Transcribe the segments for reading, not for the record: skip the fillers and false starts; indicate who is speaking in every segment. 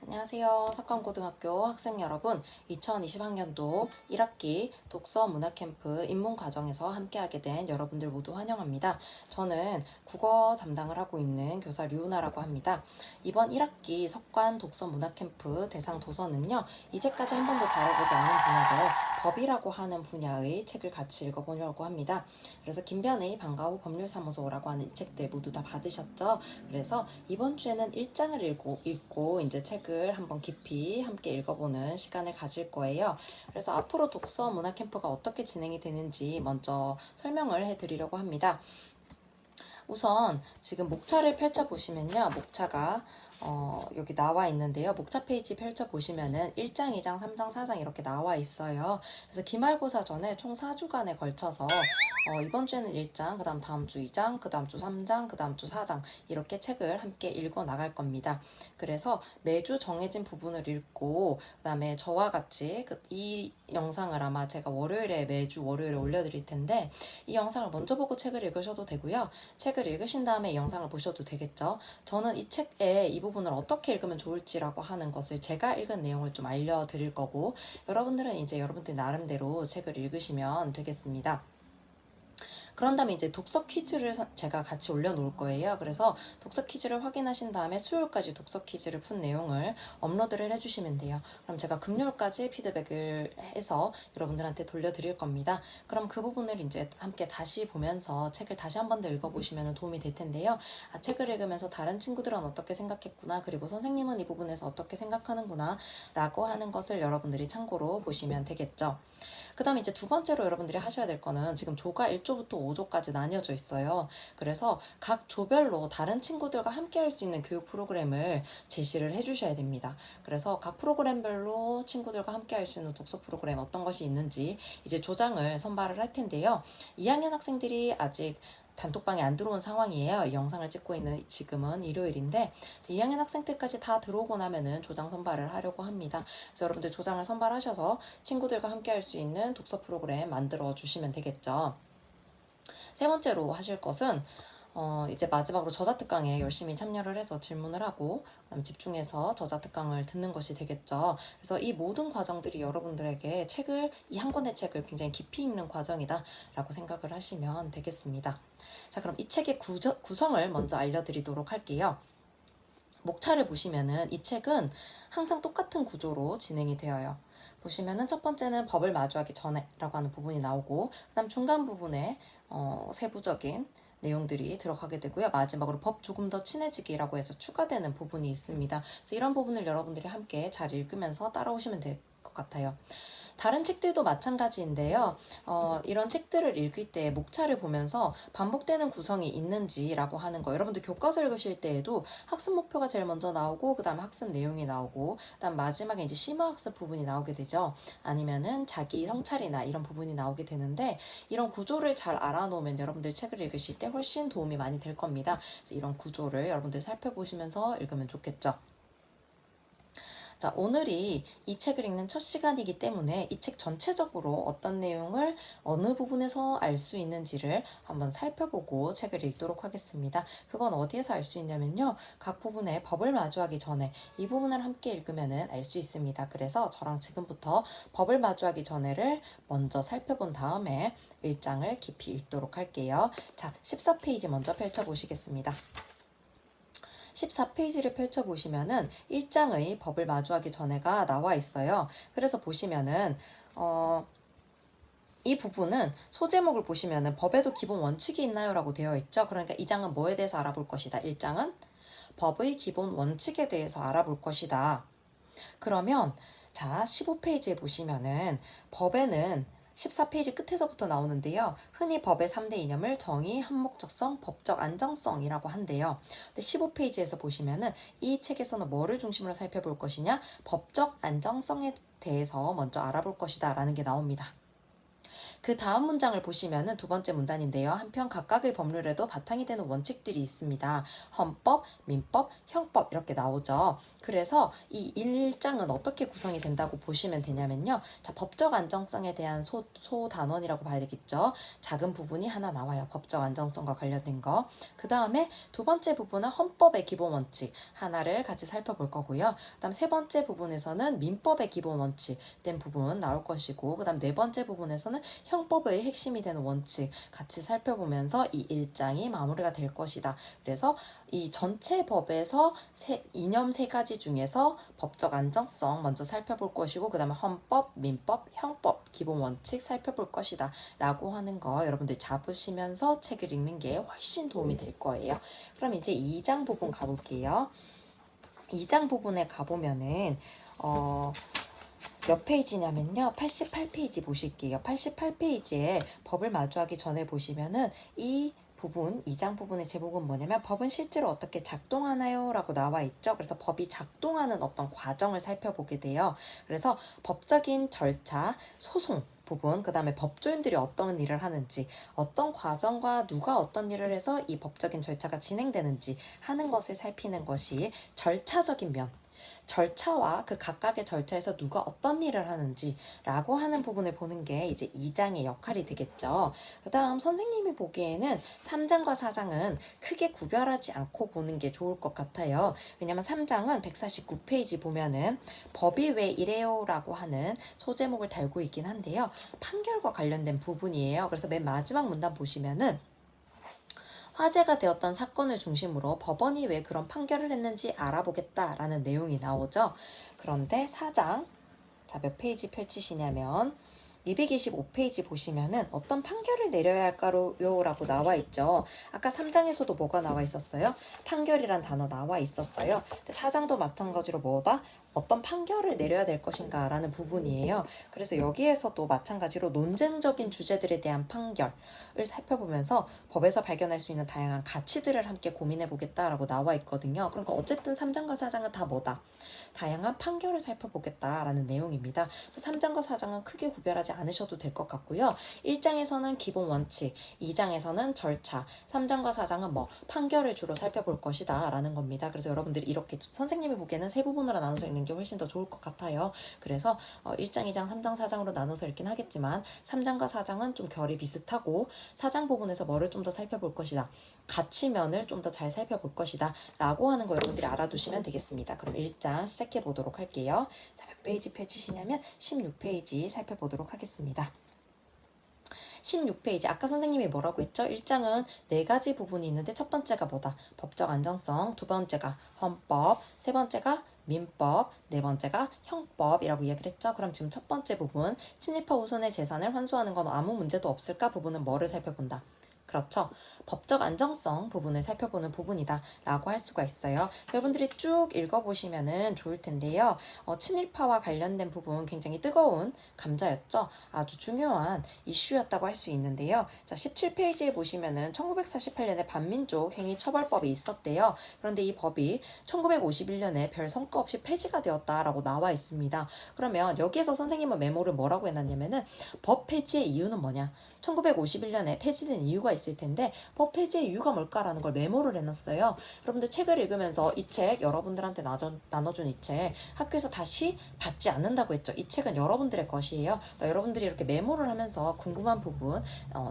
Speaker 1: 안녕하세요. 석강고등학교 학생 여러분. 2020학년도 1학기 독서 문화 캠프 입문 과정에서 함께하게 된 여러분들 모두 환영합니다. 저는 국어 담당을 하고 있는 교사 류은아라고 합니다. 이번 1학기 석관 독서 문화 캠프 대상 도서는요. 이제까지 한 번도 다뤄보지 않은 분야죠. 법이라고 하는 분야의 책을 같이 읽어보려고 합니다. 그래서 김변의 방과 후 법률사무소라고 하는 이 책들 모두 다 받으셨죠? 그래서 이번 주에는 1장을 읽고 이제 책을 한번 깊이 함께 읽어보는 시간을 가질 거예요. 그래서 앞으로 독서 문화 캠프가 어떻게 진행이 되는지 먼저 설명을 해드리려고 합니다. 우선 지금 목차를 펼쳐보시면요. 목차가 여기 나와 있는데요. 목차 페이지 펼쳐보시면은 1장, 2장, 3장, 4장 이렇게 나와 있어요. 그래서 기말고사 전에 총 4주간에 걸쳐서 이번 주에는 1장, 그 다음 다음 주 2장, 그 다음 주 3장, 그 다음 주 4장 이렇게 책을 함께 읽어 나갈 겁니다. 그래서 매주 정해진 부분을 읽고 그 다음에 저와 같이 이 영상을 아마 제가 매주 월요일에 올려드릴 텐데 이 영상을 먼저 보고 책을 읽으셔도 되고요. 책을 읽으신 다음에 이 영상을 보셔도 되겠죠. 저는 이 책의 이 부분을 어떻게 읽으면 좋을지라고 하는 것을 제가 읽은 내용을 좀 알려드릴 거고 여러분들은 이제 여러분들 나름대로 책을 읽으시면 되겠습니다. 그런 다음에 이제 독서 퀴즈를 제가 같이 올려놓을 거예요. 그래서 독서 퀴즈를 확인하신 다음에 수요일까지 독서 퀴즈를 푼 내용을 업로드를 해주시면 돼요. 그럼 제가 금요일까지 피드백을 해서 여러분들한테 돌려드릴 겁니다. 그럼 그 부분을 이제 함께 다시 보면서 책을 다시 한 번 더 읽어보시면 도움이 될 텐데요. 책을 읽으면서 다른 친구들은 어떻게 생각했구나, 그리고 선생님은 이 부분에서 어떻게 생각하는구나 라고 하는 것을 여러분들이 참고로 보시면 되겠죠. 그 다음에 이제 두 번째로 여러분들이 하셔야 될 거는 지금 조가 1조부터 5조까지 나뉘어져 있어요. 그래서 각 조별로 다른 친구들과 함께 할 수 있는 교육 프로그램을 제시를 해주셔야 됩니다. 그래서 각 프로그램별로 친구들과 함께 할 수 있는 독서 프로그램 어떤 것이 있는지 이제 조장을 선발을 할 텐데요. 2학년 학생들이 아직 단톡방에 안 들어온 상황이에요. 이 영상을 찍고 있는 지금은 일요일인데 2학년 학생들까지 다 들어오고 나면은 조장 선발을 하려고 합니다. 그래서 여러분들 조장을 선발하셔서 친구들과 함께 할 수 있는 독서 프로그램 만들어 주시면 되겠죠. 세 번째로 하실 것은 이제 마지막으로 저자특강에 열심히 참여를 해서 질문을 하고 그다음 집중해서 저자특강을 듣는 것이 되겠죠. 그래서 이 모든 과정들이 여러분들에게 이 한 권의 책을 굉장히 깊이 읽는 과정이다라고 생각을 하시면 되겠습니다. 자, 그럼 이 책의 구성을 먼저 알려드리도록 할게요. 목차를 보시면은 이 책은 항상 똑같은 구조로 진행이 되어요. 보시면은 첫 번째는 법을 마주하기 전에라고 하는 부분이 나오고 그다음 중간 부분에 세부적인 내용들이 들어가게 되고요. 마지막으로 법 조금 더 친해지기라고 해서 추가되는 부분이 있습니다. 그래서 이런 부분을 여러분들이 함께 잘 읽으면서 따라오시면 될 것 같아요. 다른 책들도 마찬가지인데요. 이런 책들을 읽을 때 목차를 보면서 반복되는 구성이 있는지라고 하는 거. 여러분들 교과서 읽으실 때에도 학습 목표가 제일 먼저 나오고 그 다음 학습 내용이 나오고 그 다음 마지막에 이제 심화학습 부분이 나오게 되죠. 아니면은 자기 성찰이나 이런 부분이 나오게 되는데 이런 구조를 잘 알아놓으면 여러분들 책을 읽으실 때 훨씬 도움이 많이 될 겁니다. 그래서 이런 구조를 여러분들 살펴보시면서 읽으면 좋겠죠. 자, 오늘이 이 책을 읽는 첫 시간이기 때문에 이 책 전체적으로 어떤 내용을 어느 부분에서 알 수 있는지를 한번 살펴보고 책을 읽도록 하겠습니다. 그건 어디에서 알 수 있냐면요. 각 부분의 법을 마주하기 전에 이 부분을 함께 읽으면 알 수 있습니다. 그래서 저랑 지금부터 법을 마주하기 전에를 먼저 살펴본 다음에 1장을 깊이 읽도록 할게요. 자, 14페이지 먼저 펼쳐보시겠습니다. 14페이지를 펼쳐보시면은 1장의 법을 마주하기 전에가 나와 있어요. 그래서 보시면은, 이 부분은 소제목을 보시면은 법에도 기본 원칙이 있나요? 라고 되어 있죠. 그러니까 이 장은 뭐에 대해서 알아볼 것이다. 1장은 법의 기본 원칙에 대해서 알아볼 것이다. 그러면, 자, 15페이지에 보시면은 법에는 14페이지 끝에서부터 나오는데요. 흔히 법의 3대 이념을 정의, 한목적성, 법적 안정성이라고 한대요. 근데 15페이지에서 보시면은 이 책에서는 뭐를 중심으로 살펴볼 것이냐? 법적 안정성에 대해서 먼저 알아볼 것이다 라는 게 나옵니다. 그 다음 문장을 보시면은 두 번째 문단인데요. 한편 각각의 법률에도 바탕이 되는 원칙들이 있습니다. 헌법, 민법, 형법 이렇게 나오죠. 그래서 이 1장은 어떻게 구성이 된다고 보시면 되냐면요. 자, 법적 안정성에 대한 소단원이라고 봐야 되겠죠. 작은 부분이 하나 나와요. 법적 안정성과 관련된 거. 그 다음에 두 번째 부분은 헌법의 기본 원칙 하나를 같이 살펴볼 거고요. 그 다음 세 번째 부분에서는 민법의 기본 원칙 된 부분 나올 것이고, 그 다음 네 번째 부분에서는 형법의 핵심이 되는 원칙 같이 살펴보면서 이 1장이 마무리가 될 것이다. 그래서 이 전체 법에서 이념 세 가지 중에서 법적 안정성 먼저 살펴볼 것이고, 그 다음에 헌법, 민법, 형법, 기본 원칙 살펴볼 것이다 라고 하는 거 여러분들 잡으시면서 책을 읽는 게 훨씬 도움이 될 거예요. 그럼 이제 2장 부분 가볼게요. 2장 부분에 가보면은 몇 페이지냐면요. 88페이지 보실게요. 88페이지에 법을 마주하기 전에 보시면은 이 부분, 2장 부분의 제목은 뭐냐면 법은 실제로 어떻게 작동하나요? 라고 나와 있죠. 그래서 법이 작동하는 어떤 과정을 살펴보게 돼요. 그래서 법적인 절차, 소송, 부분, 그 다음에 법조인들이 어떤 일을 하는지, 어떤 과정과 누가 어떤 일을 해서 이 법적인 절차가 진행되는지 하는 것을 살피는 것이 절차적인 면, 절차와 그 각각의 절차에서 누가 어떤 일을 하는지 라고 하는 부분을 보는 게 이제 2장의 역할이 되겠죠. 그 다음 선생님이 보기에는 3장과 4장은 크게 구별하지 않고 보는 게 좋을 것 같아요. 왜냐면 3장은 149페이지 보면은 법이 왜 이래요 라고 하는 소제목을 달고 있긴 한데요. 판결과 관련된 부분이에요. 그래서 맨 마지막 문단 보시면은 화제가 되었던 사건을 중심으로 법원이 왜 그런 판결을 했는지 알아보겠다라는 내용이 나오죠. 그런데 4장, 자, 몇 페이지 펼치시냐면 225페이지 보시면은 어떤 판결을 내려야 할까요? 라고 나와 있죠. 아까 3장에서도 뭐가 나와 있었어요? 판결이란 단어 나와 있었어요. 근데 4장도 마찬가지로 뭐다? 어떤 판결을 내려야 될 것인가 라는 부분이에요. 그래서 여기에서도 마찬가지로 논쟁적인 주제들에 대한 판결을 살펴보면서 법에서 발견할 수 있는 다양한 가치들을 함께 고민해 보겠다라고 나와 있거든요. 그러니까 어쨌든 3장과 4장은 다 뭐다? 다양한 판결을 살펴보겠다라는 내용입니다. 그래서 3장과 4장은 크게 구별하지 않으셔도 될 것 같고요. 1장에서는 기본 원칙, 2장에서는 절차, 3장과 4장은 뭐 판결을 주로 살펴볼 것이다 라는 겁니다. 그래서 여러분들이 이렇게 선생님이 보기에는 세 부분으로 나눠서 읽는 게 훨씬 더 좋을 것 같아요. 그래서 1장, 2장, 3장, 4장으로 나눠서 읽긴 하겠지만 3장과 4장은 좀 결이 비슷하고 4장 부분에서 뭐를 좀 더 살펴볼 것이다. 가치면을 좀 더 잘 살펴볼 것이다 라고 하는 거 여러분들이 알아두시면 되겠습니다. 그럼 1장 시작해 보도록 할게요. 자, 몇 페이지 펼치시냐면 16페이지 살펴보도록 하겠습니다. 16페이지 아까 선생님이 뭐라고 했죠? 1장은 네 가지 부분이 있는데 첫 번째가 뭐다? 법적 안정성, 두 번째가 헌법, 세 번째가 민법, 네 번째가 형법이라고 이야기를 했죠. 그럼 지금 첫 번째 부분 친일파 후손의 재산을 환수하는 건 아무 문제도 없을까 부분은 뭐를 살펴본다? 그렇죠. 법적 안정성 부분을 살펴보는 부분이다 라고 할 수가 있어요. 여러분들이 쭉 읽어보시면 좋을 텐데요. 친일파와 관련된 부분 굉장히 뜨거운 감자였죠. 아주 중요한 이슈였다고 할 수 있는데요. 자, 17페이지에 보시면은 1948년에 반민족 행위 처벌법이 있었대요. 그런데 이 법이 1951년에 별 성과 없이 폐지가 되었다라고 나와 있습니다. 그러면 여기에서 선생님은 메모를 뭐라고 해놨냐면은 법 폐지의 이유는 뭐냐? 1951년에 폐지된 이유가 있을 텐데 법 폐지의 이유가 뭘까라는 걸 메모를 해놨어요. 여러분들 책을 읽으면서 이 책 여러분들한테 나눠준 이 책 학교에서 다시 받지 않는다고 했죠. 이 책은 여러분들의 것이에요. 그러니까 여러분들이 이렇게 메모를 하면서 궁금한 부분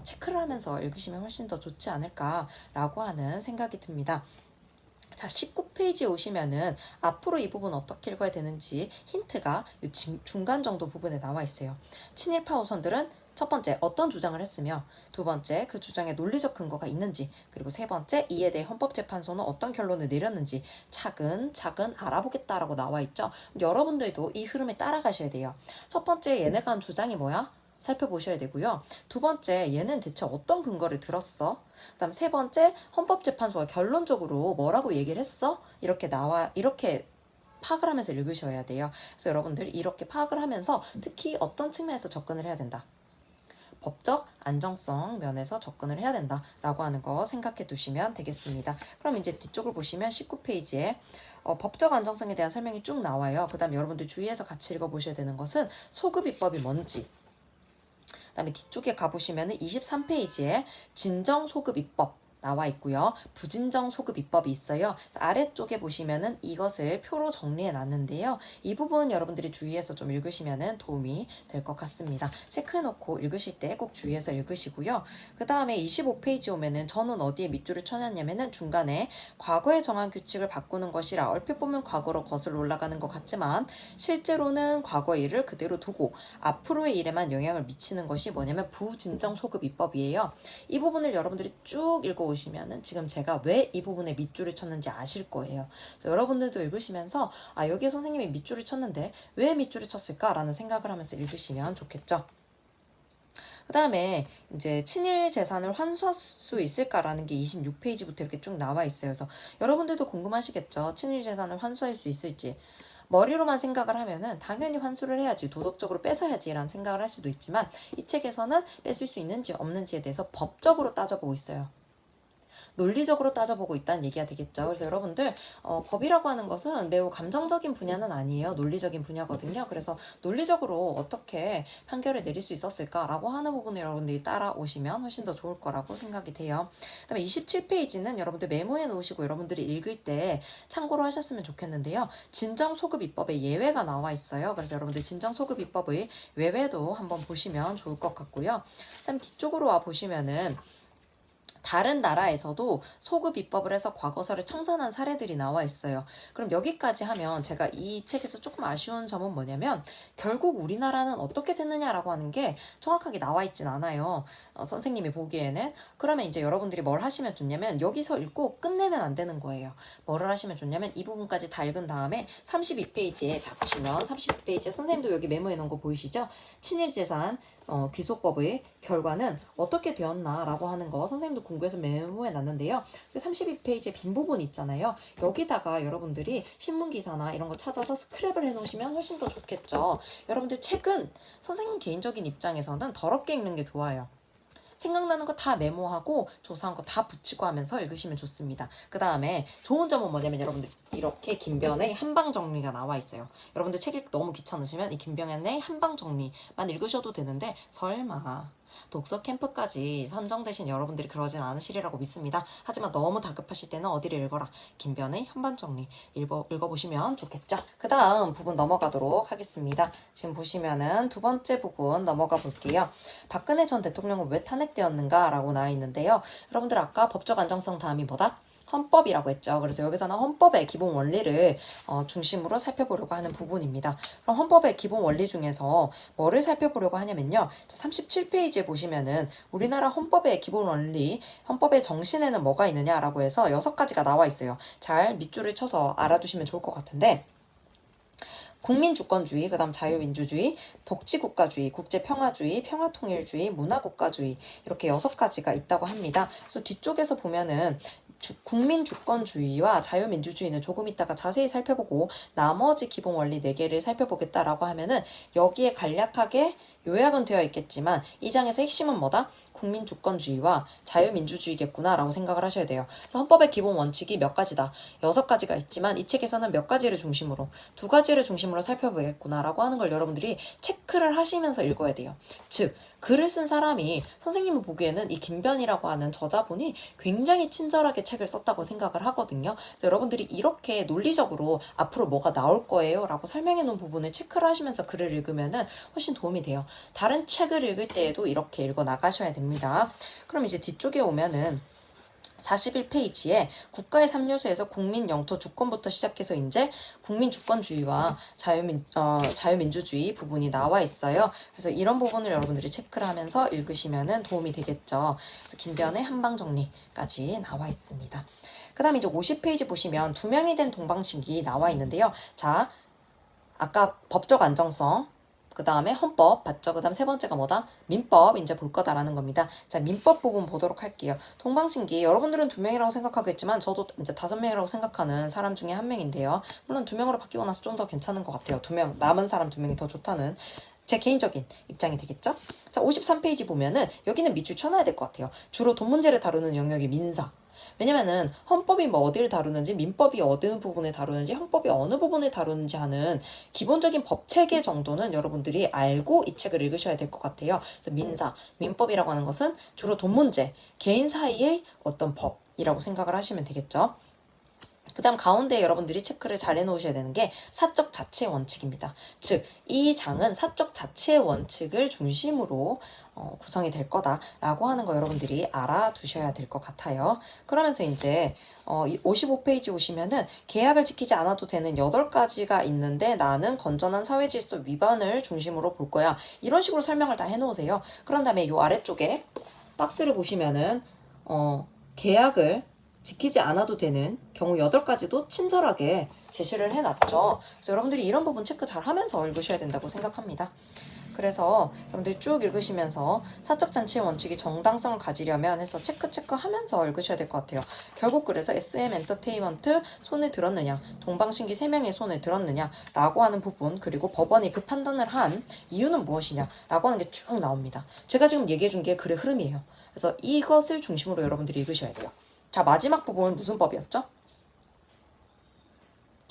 Speaker 1: 체크를 하면서 읽으시면 훨씬 더 좋지 않을까라고 하는 생각이 듭니다. 자, 19페이지에 오시면은 앞으로 이 부분 어떻게 읽어야 되는지 힌트가 이 중간 정도 부분에 나와 있어요. 친일파 후손들은 첫 번째, 어떤 주장을 했으며, 두 번째, 그 주장에 논리적 근거가 있는지, 그리고 세 번째, 이에 대해 헌법재판소는 어떤 결론을 내렸는지 차근차근 알아보겠다라고 나와 있죠. 여러분들도 이 흐름에 따라가셔야 돼요. 첫 번째, 얘네가 한 주장이 뭐야? 살펴보셔야 되고요. 두 번째, 얘는 대체 어떤 근거를 들었어? 그다음 세 번째, 헌법재판소가 결론적으로 뭐라고 얘기를 했어? 이렇게 파악을 하면서 읽으셔야 돼요. 그래서 여러분들이 이렇게 파악을 하면서 특히 어떤 측면에서 접근을 해야 된다. 법적 안정성 면에서 접근을 해야 된다라고 하는 거 생각해 두시면 되겠습니다. 그럼 이제 뒤쪽을 보시면 19페이지에 법적 안정성에 대한 설명이 쭉 나와요. 그 다음 여러분들 주의해서 같이 읽어보셔야 되는 것은 소급입법이 뭔지, 그다음에 뒤쪽에 가보시면은 23페이지에 진정소급 입법 나와 있고요. 부진정 소급 입법이 있어요. 아래쪽에 보시면은 이것을 표로 정리해 놨는데요. 이 부분 여러분들이 주의해서 좀 읽으시면은 도움이 될 것 같습니다. 체크해 놓고 읽으실 때 꼭 주의해서 읽으시고요. 그 다음에 25페이지 오면은 저는 어디에 밑줄을 쳐놨냐면은 중간에 과거에 정한 규칙을 바꾸는 것이라 얼핏 보면 과거로 거슬러 올라가는 것 같지만 실제로는 과거의 일을 그대로 두고 앞으로의 일에만 영향을 미치는 것이 뭐냐면 부진정 소급 입법이에요. 이 부분을 여러분들이 쭉 읽어 오시면은 지금 제가 왜 이 부분에 밑줄을 쳤는지 아실 거예요. 그래서 여러분들도 읽으시면서 여기에 선생님이 밑줄을 쳤는데 왜 밑줄을 쳤을까라는 생각을 하면서 읽으시면 좋겠죠. 그 다음에 이제 친일 재산을 환수할 수 있을까라는 게 26페이지부터 이렇게 쭉 나와 있어요. 그래서 여러분들도 궁금하시겠죠. 친일 재산을 환수할 수 있을지. 머리로만 생각을 하면은 당연히 환수를 해야지, 도덕적으로 뺏어야지 라는 생각을 할 수도 있지만 이 책에서는 뺏을 수 있는지 없는지에 대해서 법적으로 따져보고 있어요. 논리적으로 따져보고 있다는 얘기가 되겠죠. 그래서 여러분들 법이라고 하는 것은 매우 감정적인 분야는 아니에요. 논리적인 분야거든요. 그래서 논리적으로 어떻게 판결을 내릴 수 있었을까라고 하는 부분을 여러분들이 따라오시면 훨씬 더 좋을 거라고 생각이 돼요. 그다음에 27페이지는 여러분들 메모해 놓으시고 여러분들이 읽을 때 참고로 하셨으면 좋겠는데요. 진정소급입법의 예외가 나와 있어요. 그래서 여러분들 진정소급입법의 예외도 한번 보시면 좋을 것 같고요. 그다음 뒤쪽으로 와 보시면은 다른 나라에서도 소급 입법을 해서 과거사를 청산한 사례들이 나와 있어요. 그럼 여기까지 하면 제가 이 책에서 조금 아쉬운 점은 뭐냐면 결국 우리나라는 어떻게 됐느냐라고 하는 게 정확하게 나와 있진 않아요. 선생님이 보기에는. 그러면 이제 여러분들이 뭘 하시면 좋냐면 여기서 읽고 끝내면 안 되는 거예요. 뭐를 하시면 좋냐면 이 부분까지 다 읽은 다음에 32페이지에 잡으시면 32페이지에 선생님도 여기 메모해 놓은 거 보이시죠? 친일재산 귀속법의 결과는 어떻게 되었나라고 하는 거 선생님도 궁금해서 메모해 놨는데요. 32페이지에 빈 부분 있잖아요. 여기다가 여러분들이 신문기사나 이런 거 찾아서 스크랩을 해 놓으시면 훨씬 더 좋겠죠. 여러분들 책은 선생님 개인적인 입장에서는 더럽게 읽는 게 좋아요. 생각나는 거 다 메모하고 조사한 거 다 붙이고 하면서 읽으시면 좋습니다. 그 다음에 좋은 점은 뭐냐면 여러분들 이렇게 김변의 한방 정리가 나와 있어요. 여러분들 책 읽기 너무 귀찮으시면 이 김변의 한방 정리만 읽으셔도 되는데 설마 독서 캠프까지 선정되신 여러분들이 그러진 않으시리라고 믿습니다. 하지만 너무 다급하실 때는 어디를 읽어라. 김변의 한반정리 읽어보시면 좋겠죠. 그 다음 부분 넘어가도록 하겠습니다. 지금 보시면은 두 번째 부분 넘어가 볼게요. 박근혜 전 대통령은 왜 탄핵되었는가 라고 나와 있는데요. 여러분들 아까 법적 안정성 다음이 뭐다? 헌법이라고 했죠. 그래서 여기서는 헌법의 기본 원리를 중심으로 살펴보려고 하는 부분입니다. 그럼 헌법의 기본 원리 중에서 뭐를 살펴보려고 하냐면요. 37페이지에 보시면은 우리나라 헌법의 기본 원리, 헌법의 정신에는 뭐가 있느냐라고 해서 6가지가 나와 있어요. 잘 밑줄을 쳐서 알아두시면 좋을 것 같은데 국민주권주의, 그 다음 자유민주주의, 복지국가주의, 국제평화주의, 평화통일주의, 문화국가주의 이렇게 6가지가 있다고 합니다. 그래서 뒤쪽에서 보면은 국민주권주의와 자유민주주의는 조금 이따가 자세히 살펴보고 나머지 기본 원리 4개를 살펴보겠다라고 하면은 여기에 간략하게 요약은 되어 있겠지만 이 장에서 핵심은 뭐다? 국민주권주의와 자유민주주의겠구나 라고 생각을 하셔야 돼요. 그래서 헌법의 기본 원칙이 몇 가지다. 6가지가 있지만 이 책에서는 몇 가지를 중심으로 2가지를 중심으로 살펴보겠구나 라고 하는 걸 여러분들이 체크를 하시면서 읽어야 돼요. 즉 글을 쓴 사람이 선생님이 보기에는 이 김변이라고 하는 저자분이 굉장히 친절하게 책을 썼다고 생각을 하거든요. 그래서 여러분들이 이렇게 논리적으로 앞으로 뭐가 나올 거예요 라고 설명해 놓은 부분을 체크를 하시면서 글을 읽으면은 훨씬 도움이 돼요. 다른 책을 읽을 때에도 이렇게 읽어 나가셔야 됩니다. 그럼 이제 뒤쪽에 오면은 41페이지에 국가의 3요소에서 국민 영토 주권부터 시작해서 이제 국민주권주의와 자유민주주의 부분이 나와 있어요. 그래서 이런 부분을 여러분들이 체크를 하면서 읽으시면 도움이 되겠죠. 그래서 김변의 한방정리까지 나와 있습니다. 그 다음에 이제 50페이지 보시면 2명이 된 동방신기 나와 있는데요. 자, 아까 법적 안정성, 그 다음에 헌법 봤죠? 그 다음 세 번째가 뭐다? 민법 이제 볼 거다라는 겁니다. 자, 민법 부분 보도록 할게요. 동방신기 여러분들은 2명이라고 생각하겠지만 저도 이제 5명이라고 생각하는 사람 중에 한 명인데요. 물론 2명으로 바뀌고 나서 좀 더 괜찮은 것 같아요. 2명 남은 사람 2명이 더 좋다는 제 개인적인 입장이 되겠죠? 자, 53페이지 보면은 여기는 밑줄 쳐놔야 될 것 같아요. 주로 돈 문제를 다루는 영역이 민사. 왜냐면은 헌법이 뭐 어디를 다루는지, 민법이 어느 부분을 다루는지, 형법이 어느 부분을 다루는지 하는 기본적인 법 체계 정도는 여러분들이 알고 이 책을 읽으셔야 될 것 같아요. 그래서 민법이라고 하는 것은 주로 돈 문제, 개인 사이의 어떤 법이라고 생각을 하시면 되겠죠. 그 다음 가운데 여러분들이 체크를 잘 해놓으셔야 되는 게 사적 자치의 원칙입니다. 즉, 이 장은 사적 자치의 원칙을 중심으로 구성이 될 거다라고 하는 거 여러분들이 알아두셔야 될 것 같아요. 그러면서 이제 55페이지 오시면은 계약을 지키지 않아도 되는 8가지가 있는데 나는 건전한 사회질서 위반을 중심으로 볼 거야. 이런 식으로 설명을 다 해놓으세요. 그런 다음에 이 아래쪽에 박스를 보시면은 계약을 지키지 않아도 되는 경우 8가지도 친절하게 제시를 해놨죠. 그래서 여러분들이 이런 부분 체크 잘 하면서 읽으셔야 된다고 생각합니다. 그래서 여러분들이 쭉 읽으시면서 사적 잔치의 원칙이 정당성을 가지려면 해서 체크하면서 읽으셔야 될 것 같아요. 결국 그래서 SM 엔터테인먼트 손을 들었느냐, 동방신기 3명의 손을 들었느냐 라고 하는 부분, 그리고 법원이 그 판단을 한 이유는 무엇이냐 라고 하는 게 쭉 나옵니다. 제가 지금 얘기해 준 게 글의 흐름이에요. 그래서 이것을 중심으로 여러분들이 읽으셔야 돼요. 자, 마지막 부분은 무슨 법이었죠?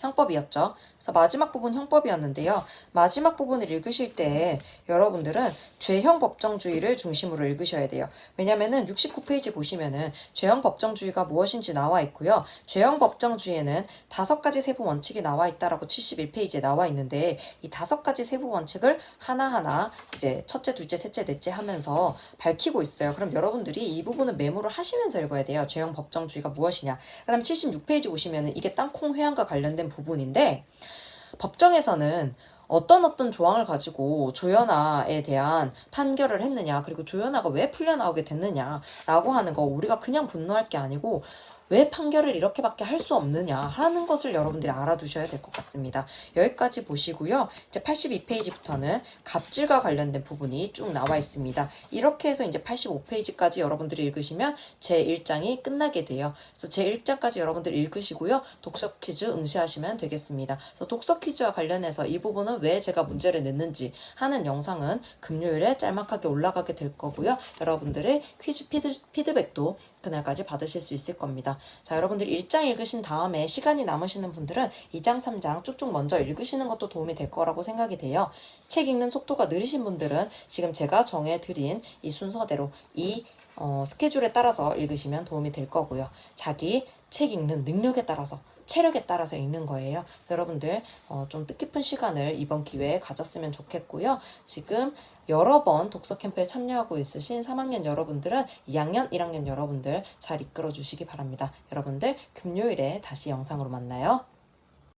Speaker 1: 형법이었죠. 그래서 마지막 부분 형법이었는데요. 마지막 부분을 읽으실 때 여러분들은 죄형 법정주의를 중심으로 읽으셔야 돼요. 왜냐면은 69페이지 보시면은 죄형 법정주의가 무엇인지 나와 있고요. 죄형 법정주의에는 5가지 세부 원칙이 나와 있다라고 71페이지에 나와 있는데 이 5가지 세부 원칙을 하나하나 이제 첫째, 둘째, 셋째, 넷째 하면서 밝히고 있어요. 그럼 여러분들이 이 부분을 메모를 하시면서 읽어야 돼요. 죄형 법정주의가 무엇이냐. 그다음 76페이지 보시면은 이게 땅콩 회항과 관련된 부분인데 법정에서는 어떤 조항을 가지고 조연아에 대한 판결을 했느냐, 그리고 조연아가 왜 풀려나오게 됐느냐라고 하는 거 우리가 그냥 분노할 게 아니고 왜 판결을 이렇게밖에 할 수 없느냐 하는 것을 여러분들이 알아두셔야 될 것 같습니다. 여기까지 보시고요. 이제 82페이지부터는 갑질과 관련된 부분이 쭉 나와 있습니다. 이렇게 해서 이제 85페이지까지 여러분들이 읽으시면 제1장이 끝나게 돼요. 그래서 제1장까지 여러분들이 읽으시고요. 독서 퀴즈 응시하시면 되겠습니다. 그래서 독서 퀴즈와 관련해서 이 부분은 왜 제가 문제를 냈는지 하는 영상은 금요일에 짤막하게 올라가게 될 거고요. 여러분들의 퀴즈 피드백도 그날까지 받으실 수 있을 겁니다. 자, 여러분들 1장 읽으신 다음에 시간이 남으시는 분들은 2장, 3장 쭉쭉 먼저 읽으시는 것도 도움이 될 거라고 생각이 돼요. 책 읽는 속도가 느리신 분들은 지금 제가 정해드린 이 순서대로 이 스케줄에 따라서 읽으시면 도움이 될 거고요. 자기 책 읽는 능력에 따라서 체력에 따라서 읽는 거예요. 그래서 여러분들 좀 뜻깊은 시간을 이번 기회에 가졌으면 좋겠고요. 지금 여러 번 독서 캠프에 참여하고 있으신 3학년 여러분들은 2학년, 1학년 여러분들 잘 이끌어 주시기 바랍니다. 여러분들 금요일에 다시 영상으로 만나요.